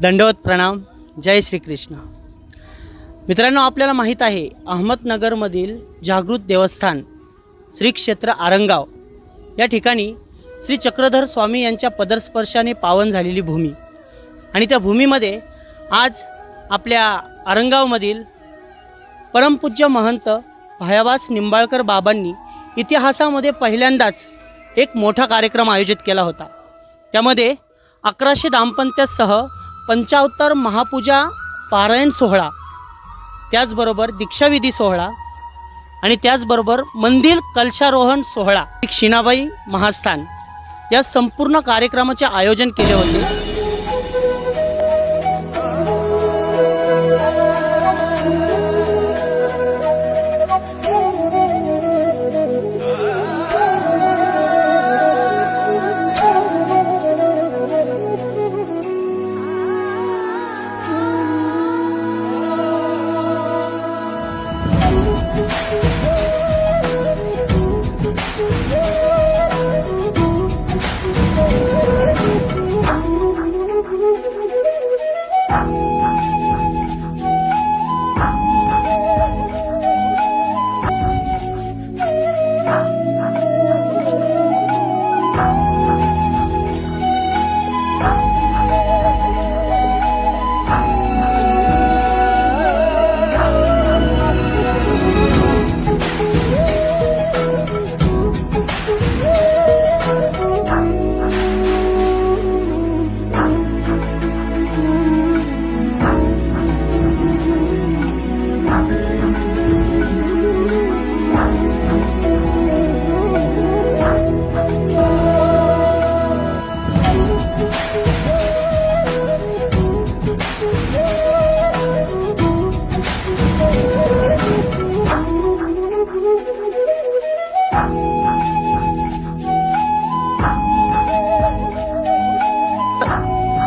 दंडवत प्रणाम. जय श्री कृष्ण. मित्रांनो, आपल्याला माहीत आहे अहमदनगरमधील जागृत देवस्थान श्री क्षेत्र आरंगाव या ठिकाणी श्री चक्रधर स्वामी यांच्या पदस्पर्शाने पावन झालेली भूमी आणि त्या भूमीमध्ये आज आपल्या आरंगावमधील परमपूज्य महंत भयावास निंबाळकर बाबांनी इतिहासामध्ये पहिल्यांदाच एक मोठा कार्यक्रम आयोजित केला होता. त्यामध्ये 1100 दाम्पत्यासह 75 महापूजा पारायण सोहळा, त्याचबरोबर दीक्षाविधी सोहळा आणि त्याचबरोबर मंदिर कलशारोहण सोहळा, क्षीणाबाई महास्थान या संपूर्ण कार्यक्रमाचे आयोजन केले होते.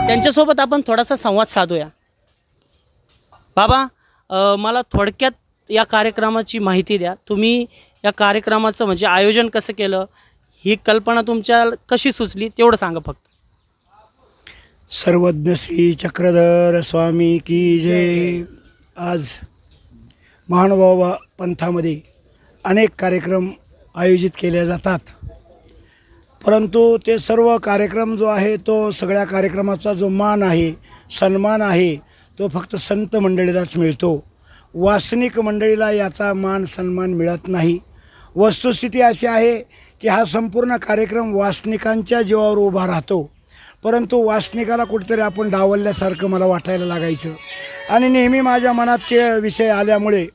त्यांच्यासोबत आपण थोडासा संवाद साधूया. बाबा, मला थोडक्यात या कार्यक्रमाची माहिती द्या. तुम्ही या कार्यक्रमाचं म्हणजे आयोजन कसं केलं, ही कल्पना तुमच्या कशी सुचली तेवढं सांगा फक्त. सर्वज्ञ श्री चक्रधर स्वामी की जय. आज महानुभाव पंथामध्ये अनेक कार्यक्रम आयोजित केले जातात, परंतु ते सर्व कार्यक्रम जो आहे तो सगळ्या कार्यक्रमाचा जो मान आहे, सन्मान आहे, तो फक्त संत मंडळीलाच मिळतो. वासनिक मंडळीला याचा मान सन्मान मिळत नाही. वस्तुस्थिती अशी आहे की हा संपूर्ण कार्यक्रम वासनिकांच्या जीवावर उभा राहतो, परंतु वासनिकाला कुठेतरी आपण डावलल्यासारखं मला वाटायला लागायचं. आणि नेहमी माझ्या मनात ते विषय आल्यामुळे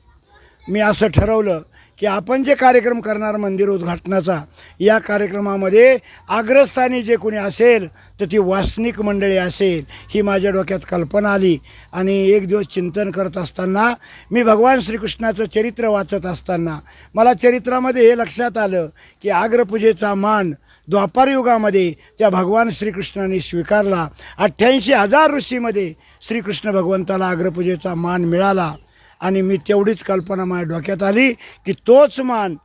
मी असं ठरवलं की आपण जे कार्यक्रम करणार मंदिर उद्घाटनाचा, या कार्यक्रमामध्ये अग्रस्थानी जे कोणी असेल तर ती वासनिक मंडळी असेल, ही माझ्या डोक्यात कल्पना आली. आणि एक दिवस चिंतन करत असताना मी भगवान श्रीकृष्णाचं चरित्र वाचत असताना मला चरित्रामध्ये हे लक्षात आलं की अग्रपूजेचा मान द्वापारयुगामध्ये त्या भगवान श्रीकृष्णाने स्वीकारला. 88,000 ऋषीमध्ये श्रीकृष्ण भगवंताला अग्रपूजेचा मान मिळाला. आणि मी तेवढीच कल्पना माझ्या डोक्यात आली की तोच मान,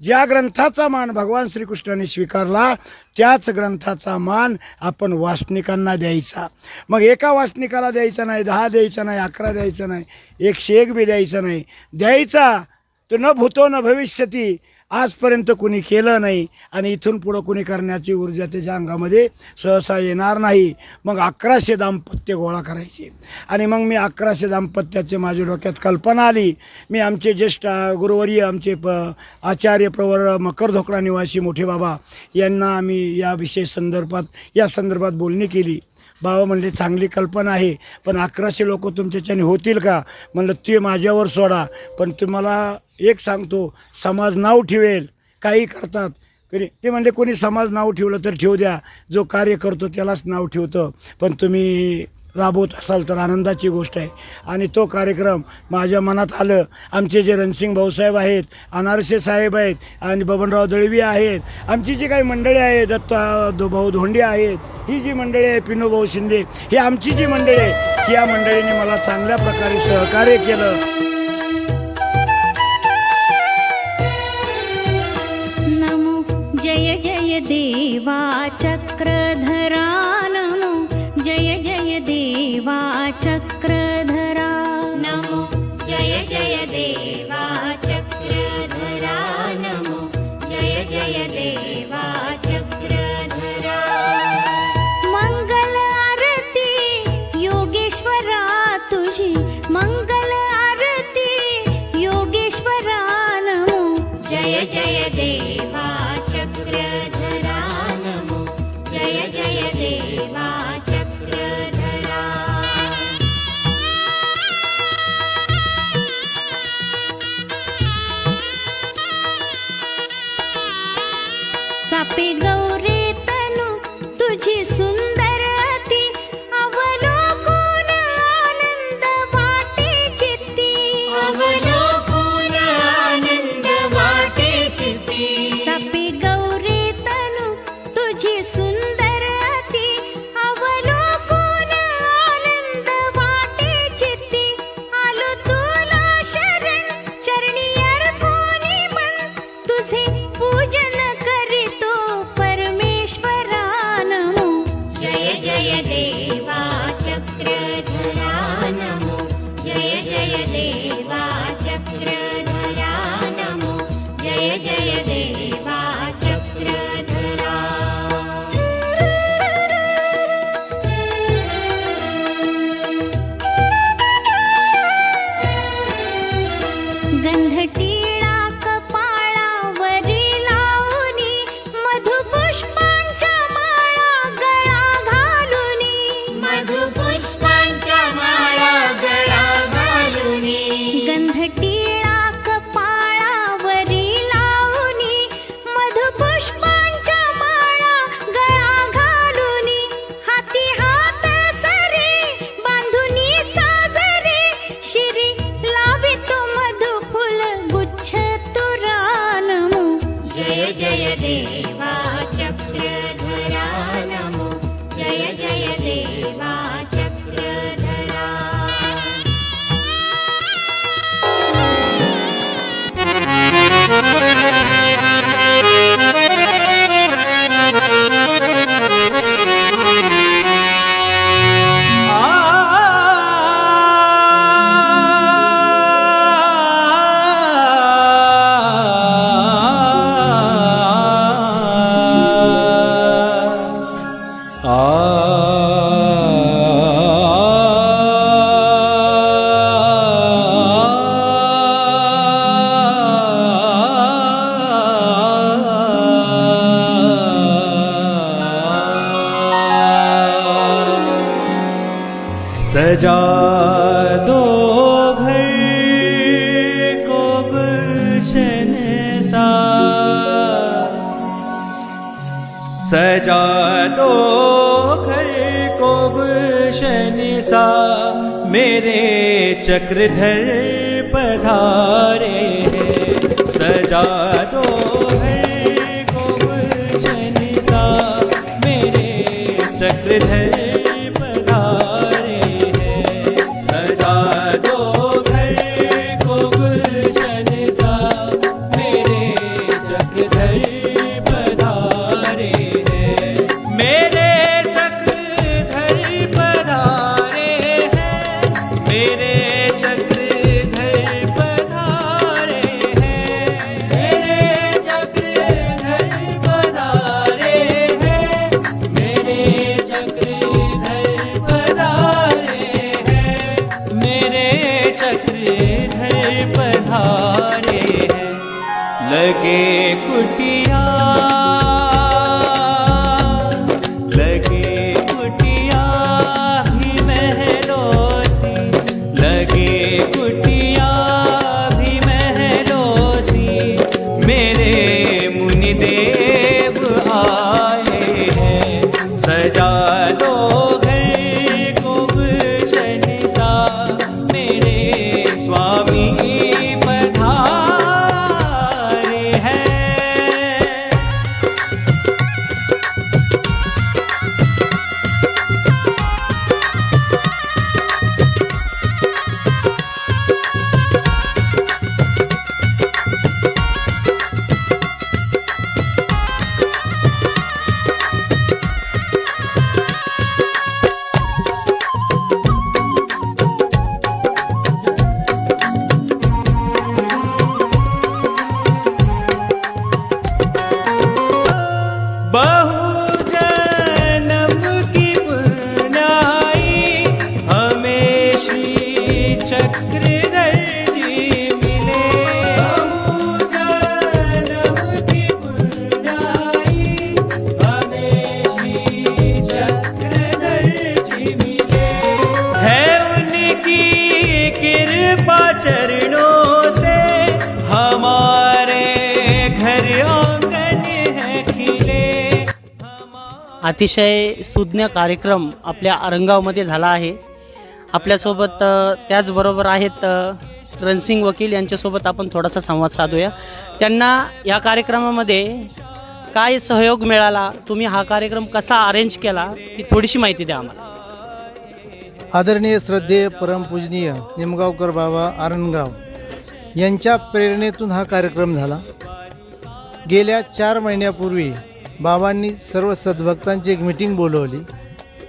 ज्या ग्रंथाचा मान भगवान श्रीकृष्णाने स्वीकारला, त्याच ग्रंथाचा मान आपण वासनिकांना द्यायचा. मग एका वासनिकाला द्यायचा नाही, 10 द्यायचा नाही, 11 द्यायचा नाही, 101 बी द्यायचा नाही. द्यायचा तो न भूतो न भविष्यती, आजपर्यंत कुणी केलं नाही आणि इथून पुढं कुणी करण्याची ऊर्जा त्याच्या अंगामध्ये सहसा येणार नाही. मग 1100 दाम्पत्य गोळा करायचे. आणि मग मी 1100 दाम्पत्याचे माझ्या डोक्यात कल्पना आली. मी आमचे ज्येष्ठ गुरुवर्य, आमचे आचार्य प्रवर मकरधोकडा निवासी मोठे बाबा यांना आम्ही या संदर्भात बोलणी केली. बाबा म्हणले चांगली कल्पना आहे, पण 1100 लोक तुमच्याच्याने होतील का? म्हणलं ते माझ्यावर सोडा, पण तुम्हाला एक सांगतो, समाज नाव ठेवेल, काही करतात. ते म्हणले कोणी समाज नाव ठेवलं तर ठेवू द्या, जो कार्य करतो त्यालाच नाव ठेवतं, पण तुम्ही राबवत असाल तर आनंदाची गोष्ट आहे. आणि तो कार्यक्रम माझ्या मनात आलं. आमचे जे रणसिंग भाऊसाहेब आहेत, अनारसे साहेब आहेत आणि बबनराव दळवी आहेत, आमची जी काही मंडळी आहे, दत्ता भाऊ धोंडे आहेत, ही जी मंडळी आहे, पिनू भाऊ शिंदे, ही आमची जी मंडळी आहे, या मंडळीने मला चांगल्या प्रकारे सहकार्य केलं. नमो जय जय देवा चक्रधरा, नमो जय जय देवा. देवा चक्रधरा नमो जय जय देवा चक्रधरा नमो जय जय देवा चक्रधरा मंगल आरती योगेश्वरा तुझी मंगल आरती योगेश्वरा नमो जय जय देवा चक्रधरा नमो जय जय देवा चक्रधरा सापे गौरे तनु तुझी सुंदर अति अवलोकन आनंद वाटे चित्ती अवलोकन आनंद वाटे चित्ती सापे गौरे तनु तुझी सुंदर अति अवलोकन आनंद वाटे चित्ती आलो तुला शरण चरणी अर्पणी मन तुझे पूजन करीतो परमेश्वरा नमो जय जय देवा चक्रधरा नमो जय जय देवा चक्रधरा नमो जय जय देवा चक्रधरा गंधटिळा कपाळावरी लावूनी मधुपुष्पांच्या माळा गळा घालूनी मधुपुष्पांच्या माळा गळा घालूनी गंधटिळा कपाळावरी लावूनी मधुपुष्पांच्या माळा गळा घालूनी हाती हात सरे बांधूनी साजरे शिरी लावितो मधुफुल गुच्छ तुरा नमो जय जय देवा चक्रधरा नमो जय जय देवा चक्रधरा सजा दो घर को गुलशन सा सजा दो घर को गुलशन सा मेरे चक्रधर पधारे हैं सजा दो घर को गुलशन सा मेरे चक्रधर लगे कुटिया भी महलों सी लगे कुटिया भी महलों सी मेरे मुनि देव आए हैं सजा दो घर को गुलशन सा मेरे स्वामी पधारे हैं कृपा चरणों से हमारे घर आंगन है खिले। अतिशय सुज्ञ कार्यक्रम आपल्या आरंगावमध्ये झाला आहे. आपल्यासोबत त्याचबरोबर आहेत रणसिंग वकील, यांच्यासोबत आपण थोडासा संवाद साधूया. त्यांना या कार्यक्रमामध्ये काय सहयोग मिळाला, तुम्ही हा कार्यक्रम कसा अरेंज केला, ती थोडीशी माहिती द्या आम्हाला. आदरणीय श्रद्धेय परमपूजनीय निमगावकर बाबा आरणगाव यांच्या प्रेरणेतून हा कार्यक्रम झाला. गेल्या 4 महिन्यापूर्वी बाबांनी सर्व सद्भक्तांची एक मीटिंग बोलवली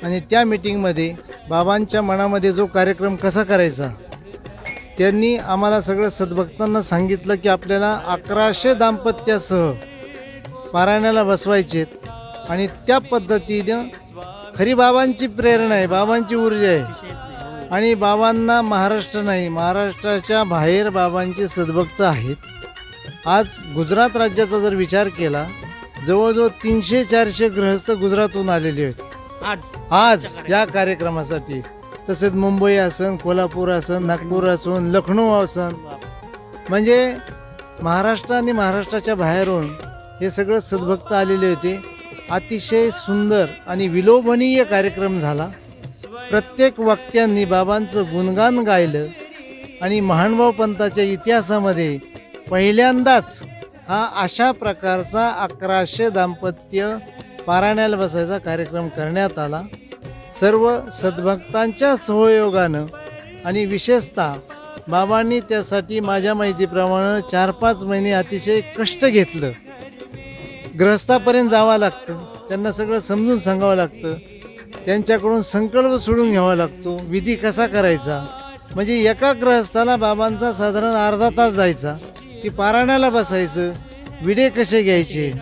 आणि त्या मीटिंगमध्ये बाबांच्या मनामध्ये जो कार्यक्रम कसा करायचा त्यांनी आम्हाला सगळं सद्भक्तांना सांगितलं की आपल्याला 1100 दाम्पत्यासह पारायणाला बसवायचे आणि त्या पद्धतीनं खरी बाबांची प्रेरणा आहे, बाबांची ऊर्जा आहे. आणि बाबांना महाराष्ट्र नाही, महाराष्ट्राच्या बाहेर बाबांचे सद्भक्त आहेत. आज गुजरात राज्याचा जर विचार केला, जवळजवळ 300-400 गृहस्थ गुजरातहून आलेले आहेत आज या कार्यक्रमासाठी. तसेच मुंबई असन, कोल्हापूर असन, नागपूर असून, लखनौ असन, म्हणजे महाराष्ट्र आणि महाराष्ट्राच्या बाहेरून हे सगळं सद्भक्त आलेले होते. अतिशय सुंदर आणि विलोभनीय कार्यक्रम झाला. प्रत्येक वक्त्यांनी बाबांचं गुणगान गायलं आणि महानुभाव पंथाच्या इतिहासामध्ये पहिल्यांदाच हा अशा प्रकारचा 1100 दाम्पत्य पारायणाला बसायचा कार्यक्रम करण्यात आला. सर्व सद्भक्तांच्या सहयोगानं आणि विशेषतः बाबांनी त्यासाठी माझ्या माहितीप्रमाणे 4-5 महिने अतिशय कष्ट घेतलं. ग्रहस्थापर्यंत जावं लागतं, त्यांना सगळं समजून सांगावं लागतं, त्यांच्याकडून संकल्प सोडून घ्यावा लागतो, विधी कसा करायचा. म्हणजे एका ग्रहस्थाला बाबांचा साधारण अर्धा तास जायचा की पारायणाला बसायचं, विडे कसे घ्यायचे.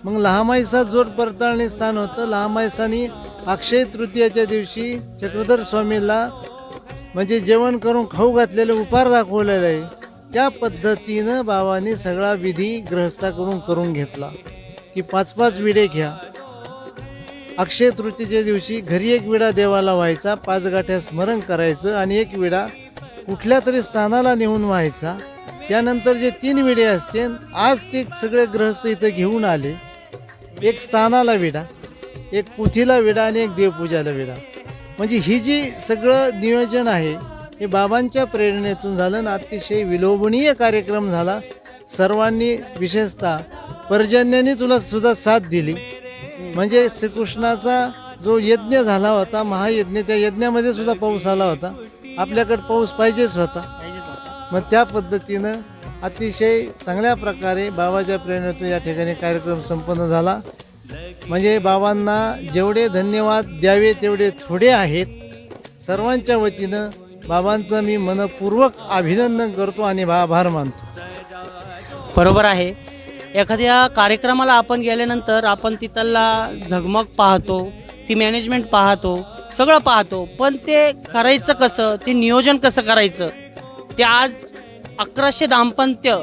मग लहामाईचा जोड पडताळणी स्थान होतं. लहामाईसानी अक्षय तृतीयाच्या दिवशी चक्रधर स्वामीला म्हणजे जेवण करून खाऊ घातलेलं उपहार दाखवलेलं आहे. त्या पद्धतीनं बाबांनी सगळा विधी ग्रहस्थाकडून करून घेतला की 5-5 विडे घ्या. अक्षय तृतीयेच्या दिवशी घरी 1 विडा देवाला व्हायचा, 5 गाठ्या स्मरण करायचं आणि 1 विडा कुठल्या तरी स्थानाला नेऊन व्हायचा. त्यानंतर जे 3 विडे असते, आज ते सगळे ग्रहस्थ इथं घेऊन आले. 1 स्थानाला विडा, 1 पुथीला विडा आणि 1 देवपूजाला विडा. म्हणजे ही जी सगळं नियोजन आहे हे बाबांच्या प्रेरणेतून झालं आणि अतिशय विलोभनीय कार्यक्रम झाला. सर्वांनी विशेषतः पर्जन्याने तुला सुद्धा साथ दिली. म्हणजे श्रीकृष्णाचा जो यज्ञ झाला होता, महायज्ञ, त्या यज्ञामध्ये सुद्धा पाऊस आला होता. आपल्याकडे पाऊस पाहिजेच होता. मग त्या पद्धतीनं अतिशय चांगल्या प्रकारे बाबाच्या प्रेरणेतून या ठिकाणी कार्यक्रम संपन्न झाला. म्हणजे बाबांना जेवढे धन्यवाद द्यावे तेवढे थोडे आहेत. सर्वांच्या वतीनं बाबांचं मी मनपूर्वक अभिनंदन करतो आणि आभार मानतो. बरोबर आहे. एखाद्या कार्यक्रमाला आपण गेल्यानंतर आपण तिथला झगमग पाहतो, ती मॅनेजमेंट पाहतो, सगळं पाहतो, पण ते करायचं कसं, ते नियोजन कसं करायचं, ते आज 1100 दाम्पत्य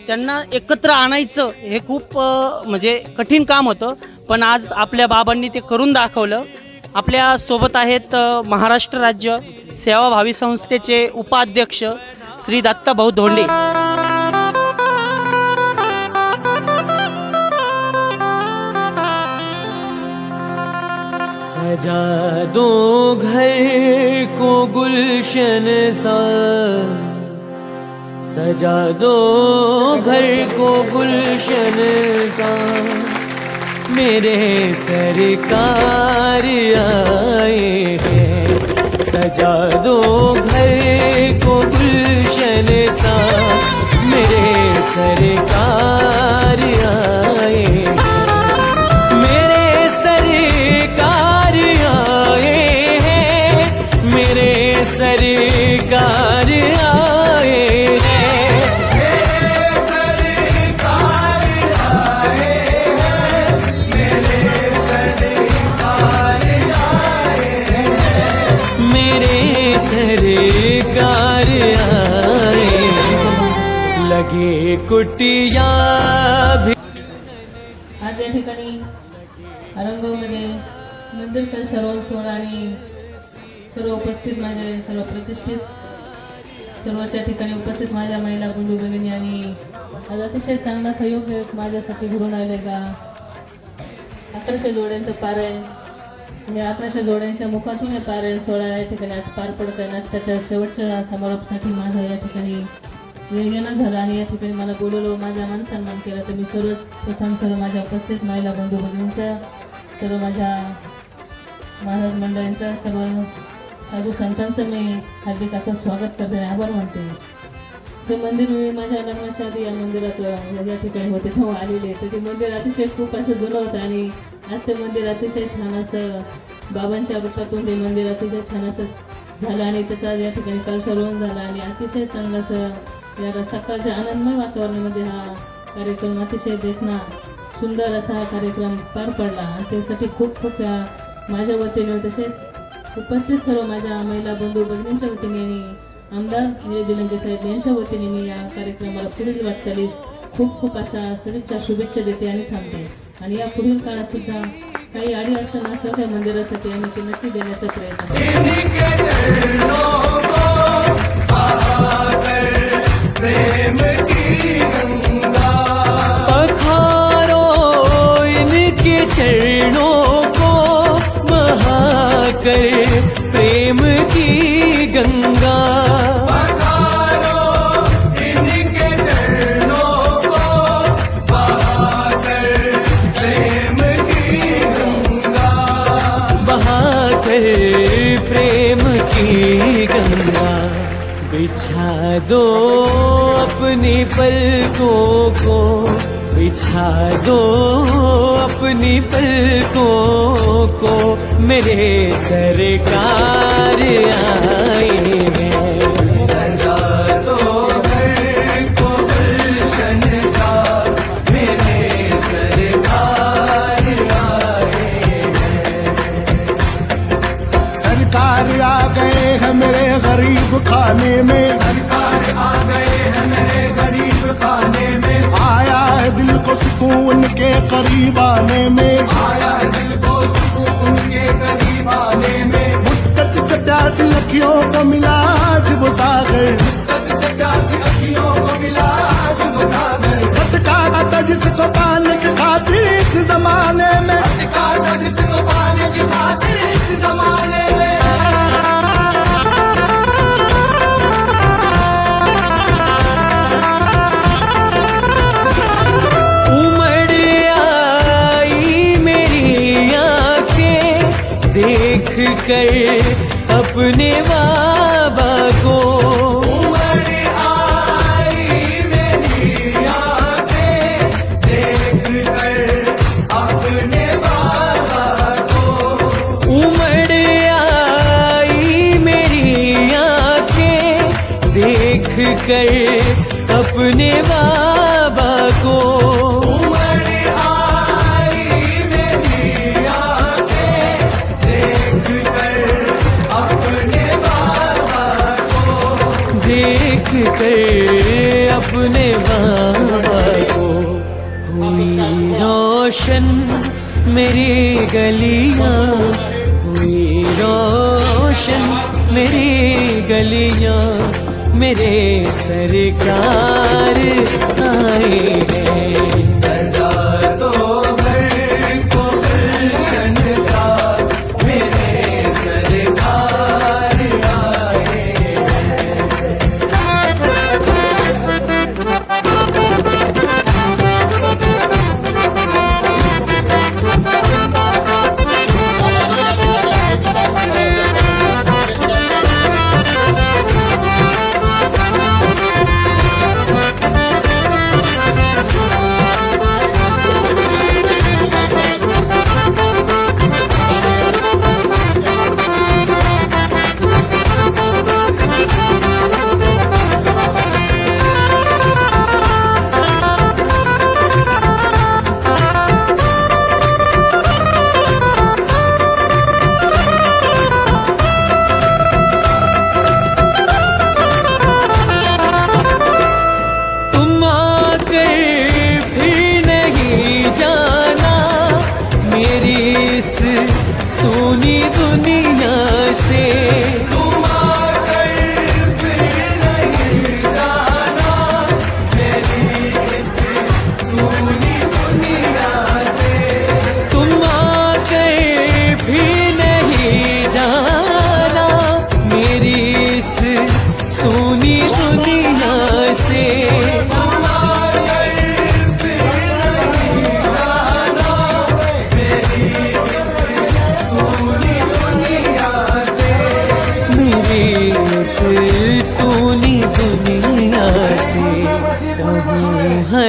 त्यांना एकत्र आणायचं हे खूप म्हणजे कठीण काम होतं. पण आज आपल्या बाबांनी ते करून दाखवलं. आपल्या सोबत आहेत महाराष्ट्र राज्य सेवाभावी संस्थेचे उपाध्यक्ष श्री दत्ताभाऊ धोंडे. सजा दो घर को गुलशन सा, सजा दो घर को गुलशन सा, मेरे सरकार आए हैं. सजा दो घर को गुलशन सा, मेरे सरकार आए हैं. मेरे सरकार आए हैं, मेरे सरकार आए हैं. मेरे सरकार आए लगे कुटिया भी. आज या ठिकाणी आरंगावमध्ये मंदिर सर्व सोहळा आणि सर्व उपस्थित माझे सर्व प्रतिष्ठित सर्व त्या ठिकाणी उपस्थित माझ्या महिला बंधू भगिनी आणि आज अतिशय चांगला सहयोग माझ्यासाठी घडून आले का 1100 जोड्यांचं पारायण या 1100 जोड्यांच्या मुखातून हे पारायण सोहळा या ठिकाणी आज पार पडत आहे. नाटकाच्या शेवटच्या समारोपासाठी माझं या ठिकाणी येणं झालं आणि या ठिकाणी मला बोलवलं, माझा मान सन्मान केला. तर मी सर्वप्रथम सर्व माझ्या उपस्थित महिला बंधू भगिनींचा, सर्व माझ्या महाराज मंडळींचा, सर्व साधू संतांचं मी हार्दिक असं स्वागत करते, आभार मानते. ते मंदिर मी माझ्या लग्नाच्या आधी या मंदिरात या ठिकाणी होते तेव्हा आलेले. तर ते मंदिर अतिशय खूप असं जुनं होतं आणि आज ते मंदिर अतिशय छान असं बाबांच्या वृत्तातून ते मंदिर अतिशय छान असं झालं आणि त्याचा या ठिकाणी कलशारोहण झाला आणि अतिशय चांगलं असं या सकाळच्या आनंदमय वातावरणामध्ये हा कार्यक्रम अतिशय देखणा सुंदर असा हा कार्यक्रम पार पडला आणि त्यासाठी खूप खूप माझ्या वतीने तसेच उपस्थित सर्व माझ्या महिला बंधू भगिनींच्या वतीने आणि आमदार नियोजनंगे साहेब यांच्या वतीने मी या कार्यक्रमाला पुढील वाटचालीस खूप खूप अशा सदिच्छा शुभेच्छा देते आणि थांबते. आणि या पुढील काळात सुद्धा काही अडी असताना सर्व मंदिरासाठी आम्ही ते नक्की देण्याचा प्रयत्न पखारो इनके चरणों को बहाकर प्रेम की गंगा. प्रेम की गंगा बिछा दो अपनी पलकों को, बिछा दो अपनी पलकों को, मेरे सरकार आए हैं. सजा दो घर को गुलशन सा, मेरे सरकार आए हैं. सरकार आ गए हैं मेरे गरीब खाने में, सरकार आ गए हैं मेरे गरीब खाने में. आया है दिल को सुकून के करीब आने में, आया है दिल को सुकून के करीब आने में. मुद्दत से प्यासी अखियों को मिला आज वो सागर, मुद्दत से प्यासी अखियों को मिला आज वो सागर. भटका था जिसको पाने की खातिर इस जमाने में, भटका था जिसको पाने की खातिर इस जमाने में. देख कर अपने बाबा को, उमड़ आई मेरी आंखें देख कर अपने बाबा को. उमड़ आई मेरी आंखें देख कर अपने बाबा को. देख कर अपने बाबा को हुई रोशन मेरी गलियां, हुई रोशन मेरी गलियां, मेरे सरकार आए हैं. सजा दो घर को गुलशन सा, मेरे सरकार आए हैं. सोनी दुनिया से तुम आकर फिर नहीं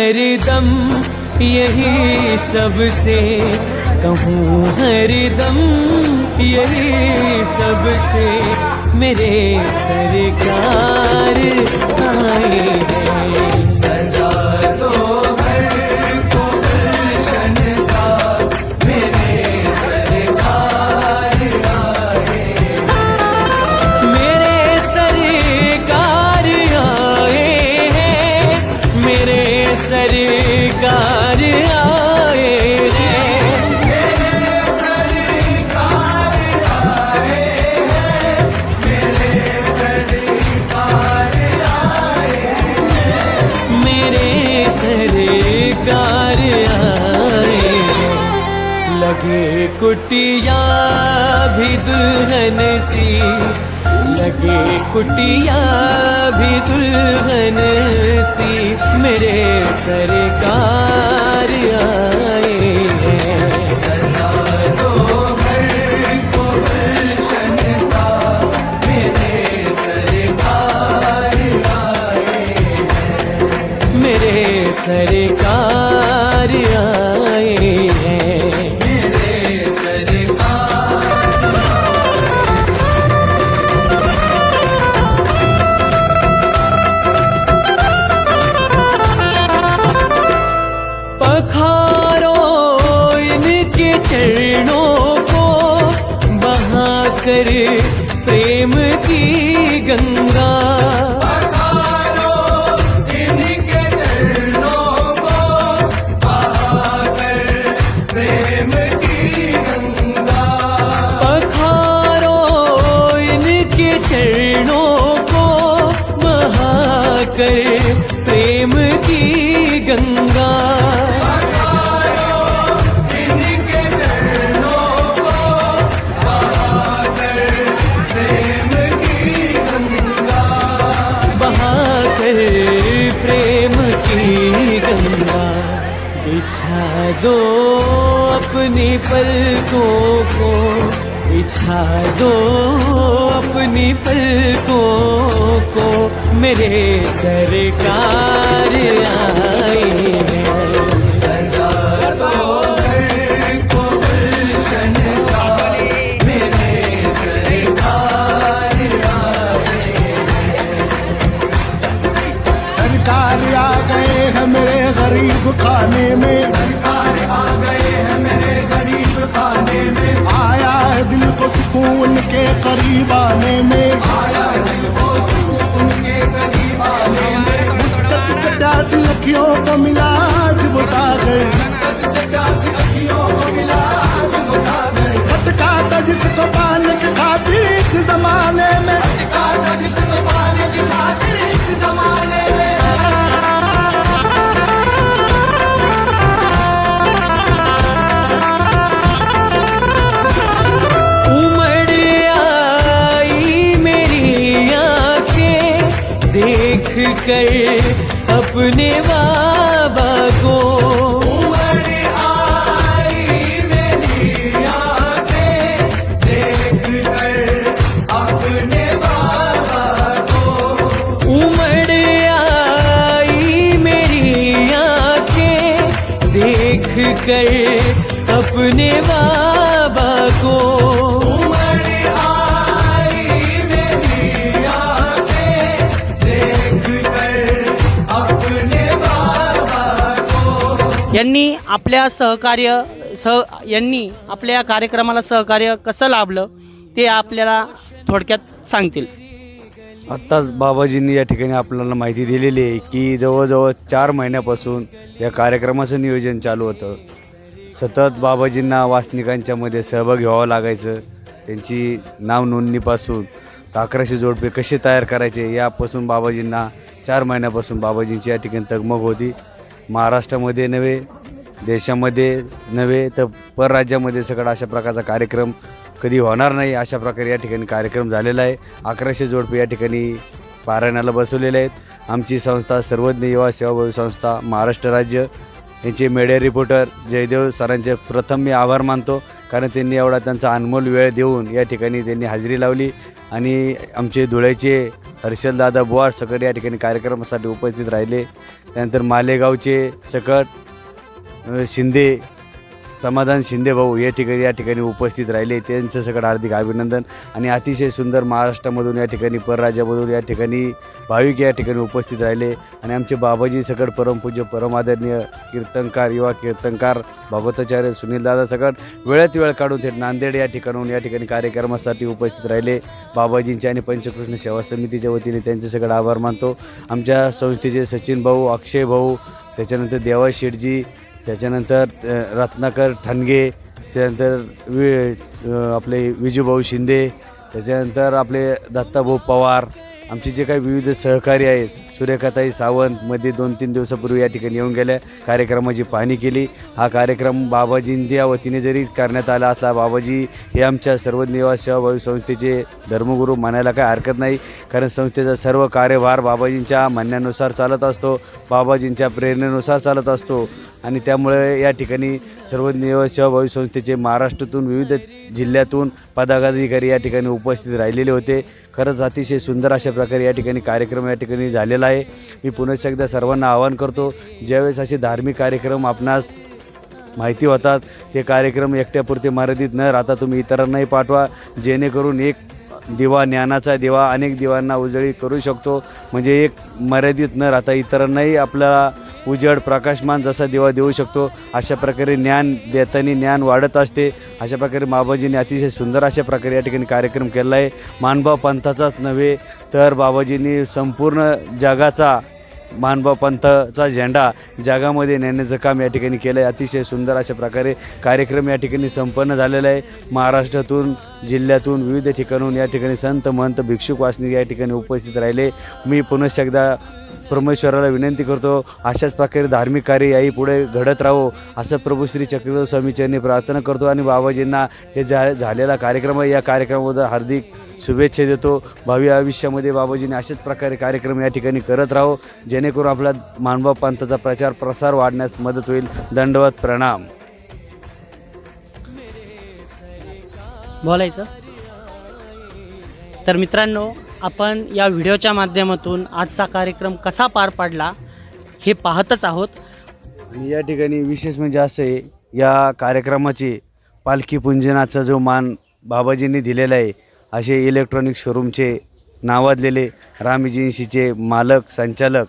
हरदम यही सबसे, कहूँ हरदम यही सबसे, मेरे सरकार आए हैं। सजा दो घर को गुलशन सा, मेरे सरकार आए हैं। मेरे सरकार आए हैं, मेरे सरकार आए हैं। मेरे सरकार आए हैं। लगे कुटिया भी दुल्हन सी, लगे कुटिया भी दुल्हन सी, मेरे सरकार आए हैं। सजा दो घर को गुलशन सा, मेरे सरकार आए हैं। मेरे सरकार आए हैं। मेरे सरकार पखारो इनके चरणों को, बहाकर प्रेम की गंगा। पखारो इनके चरणों को, बहाकर प्रेम की गंगा। पखारो इनके चरणों को, बहाकर प्रेम की गंगा। प्रेम की गंगा बिछा दो अपनी पलकों को, बिछा दो अपनी पलकों को, मेरे सरकार आए हैं। सजा दो घर को गुलशन सा, मेरे सरकार आए हैं। सरकार आ गए हैं मेरे गरीब खाने में, सरकार आ गए हैं मेरे गरीब खाने में। आया है दिल को सुकून के करीब आने में, आया है दिल को सुकून के करीब आने में। मुद्दत से प्यासी अखियों को मिला आज वो सागर, मुद्दत से प्यासी अखियों को मिला आज वो सागर। भटका था जिसको पाने की खातिर इस जमाने में, भटका था जिसको पाने की खातिर इस जमाने में। देख कर अपने बाबा को, उमड़ आई मेरी आँखें देख कर अपने बाबा को। उमड़ आई मेरी आँखें देख कर अपने बाबा को। यांनी आपल्या कार्यक्रमाला सहकार्य कसं लाभलं ते आपल्याला थोडक्यात सांगतील. आत्ताच बाबाजींनी या ठिकाणी आपल्याला माहिती दिलेली आहे की जवळजवळ 4 महिन्यापासून या कार्यक्रमाचं नियोजन चालू होतं. सतत बाबाजींना वासनिकांच्या मध्ये सहभागी व्हावं लागायचं. त्यांची नाव नोंदणीपासून 1100 जोडपे कसे तयार करायचे यापासून बाबाजींना 4 महिन्यापासून बाबाजींची या ठिकाणी तगमग होती. महाराष्ट्रामध्ये नव्हे, देशामध्ये नव्हे तर परराज्यामध्ये सगळा अशा प्रकारचा कार्यक्रम कधी होणार नाही अशा प्रकारे या ठिकाणी कार्यक्रम झालेला आहे. 1100 जोडपे या ठिकाणी पारायणाला बसवलेले आहेत. आमची संस्था सर्वज्ञ युवा सेवाभावी संस्था महाराष्ट्र राज्य यांचे मीडिया रिपोर्टर जयदेव सरांचे प्रथम मी आभार मानतो, कारण त्यांनी एवढा त्यांचा अनमोल वेळ देऊन या ठिकाणी त्यांनी हजेरी लावली आणि आमचे धुळ्याचे हर्षलदादा बुवाड सकट या ठिकाणी कार्यक्रमासाठी उपस्थित राहिले. त्यानंतर मालेगावचे सकट शिंदे समाधान शिंदे भाऊ या ठिकाणी उपस्थित राहिले. त्यांचं सगळं हार्दिक अभिनंदन. आणि अतिशय सुंदर महाराष्ट्रामधून या ठिकाणी परराज्यामधून या ठिकाणी भाविक या ठिकाणी उपस्थित राहिले. आणि आमचे बाबाजी सकट परमपूज्य परमादरणीय कीर्तनकार युवा कीर्तनकार भागवताचार्य सुनीलदादा सकट वेळात वेळ काढून थेट नांदेड या ठिकाणी कार्यक्रमासाठी उपस्थित राहिले. बाबाजींच्या आणि पंचकृष्ण सेवा समितीच्या वतीने त्यांचे सगळं आभार मानतो. आमच्या संस्थेचे सचिन भाऊ, अक्षय भाऊ, त्याच्यानंतर देवा शेठजी, त्याच्यानंतर रत्नाकर ठाणगे, त्यानंतर आपले विजूभाऊ शिंदे, त्याच्यानंतर आपले दत्ताभाऊ पवार, आमचे जे काही विविध सहकारी आहेत, सुरेखाताई सावंत मध्ये 2-3 दिवसापूर्वी या ठिकाणी येऊन गेल्या, कार्यक्रमाची पाहणी केली. हा कार्यक्रम बाबाजींच्या वतीने जरी करण्यात आला असला, बाबाजी हे आमच्या सर्व निवास सेवाभावी संस्थेचे धर्मगुरू मानायला काही हरकत नाही. कारण संस्थेचा सर्व कार्यभार बाबाजींच्या म्हणण्यानुसार चालत असतो, बाबाजींच्या प्रेरणेनुसार चालत असतो. आणि त्यामुळे या ठिकाणी सर्व निवास सेवाभावी संस्थेचे महाराष्ट्रातून विविध जिल्ह्यातून पदाधिकारी या ठिकाणी उपस्थित राहिलेले होते. खरंच अतिशय सुंदर अशा प्रकारे या ठिकाणी कार्यक्रम या ठिकाणी झालेला आहे. मी पुन्हा एकदा सर्वांना आवाहन करतो, ज्यावेळेस असे धार्मिक कार्यक्रम आपणास माहिती होतात, ते कार्यक्रम एकट्यापुरते मर्यादित न राहता तुम्ही इतरांनाही पाठवा, जेणेकरून एक दिवा, ज्ञानाचा दिवा अनेक दिवांना उजळी करू शकतो. म्हणजे एक मर्यादित न राहता इतरांनाही आपला उजळ प्रकाशमान जसा दिवा देऊ शकतो, अशा प्रकारे ज्ञान देताना ज्ञान वाढत असते. अशा प्रकारे बाबाजींनी अतिशय सुंदर अशा प्रकारे या ठिकाणी कार्यक्रम केला आहे. मानभाव पंथाचाच नव्हे तर बाबाजींनी संपूर्ण जगाचा मानभाव पंथाचा झेंडा जगामध्ये नेण्याचं काम या ठिकाणी केलं आहे. अतिशय सुंदर अशा प्रकारे कार्यक्रम या ठिकाणी संपन्न झालेला आहे. महाराष्ट्रातून, जिल्ह्यातून, विविध ठिकाणून या ठिकाणी संत महंत भिक्षुक वासनिक या ठिकाणी उपस्थित राहिले. मी पुनश्च एकदा परमेश्वराला विनंती करतो, अशाच प्रकारे धार्मिक कार्य याही पुढे घडत राहो असं प्रभू श्री चक्रधर स्वामीचरणी प्रार्थना करतो. आणि बाबाजींना हे झालेला कार्यक्रम आहे, या कार्यक्रमाबद्दल हार्दिक शुभेच्छा देतो. भावी आयुष्यामध्ये बाबाजींनी अशाच प्रकारे कार्यक्रम या ठिकाणी करत राहो, जेणेकरून आपला मानभाव पंथाचा प्रचार प्रसार वाढण्यास मदत होईल. दंडवत प्रणाम. बोलायचं तर मित्रांनो, आपण या व्हिडिओच्या माध्यमातून आजचा कार्यक्रम कसा पार पाडला हे पाहतच आहोत. आणि या ठिकाणी विशेष म्हणजे असं आहे, या कार्यक्रमाची पालखी पूजनाचा जो मान बाबाजींनी दिलेला आहे, असे इलेक्ट्रॉनिक शोरूमचे नावाजलेले राम एजन्सीचे मालक संचालक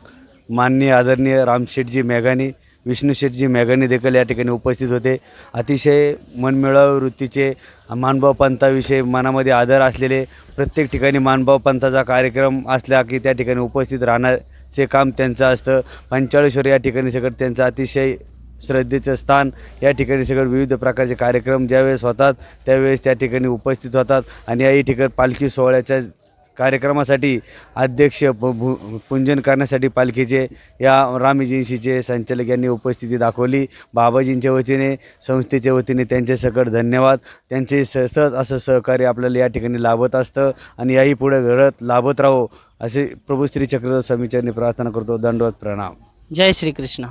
माननीय आदरणीय रामशेठजी मेघानी, विष्णुशेठजी मेघानी देखील या ठिकाणी उपस्थित होते. अतिशय मनमिळावू वृत्तीचे, मानभाव पंथाविषयी मनामध्ये आदर असलेले, प्रत्येक ठिकाणी मानभाव पंथाचा कार्यक्रम असला की त्या ठिकाणी उपस्थित राहण्याचे काम त्यांचं असतं. पंचाळेश्वर या ठिकाणी सगळं त्यांचं अतिशय श्रद्धेचं स्थान. या ठिकाणी सगळं विविध प्रकारचे कार्यक्रम ज्यावेळेस होतात त्यावेळेस त्या ठिकाणी उपस्थित होतात. आणि याही ठिकाणी पालखी सोहळ्याच्या कार्यक्रमासाठी अध्यक्ष पूजन करण्यासाठी पालखीचे या राम एजन्सीचे संचालक यांनी उपस्थिती दाखवली. बाबाजींच्या वतीने, संस्थेच्या वतीने त्यांचे सकट धन्यवाद. त्यांचे सतत असं सहकार्य आपल्याला या ठिकाणी लाभत असतं आणि याही पुढे घडत लाभत राहो असे प्रभू श्री चक्रधर स्वामीचरणी प्रार्थना करतो. दंडवत प्रणाम. जय श्री कृष्ण.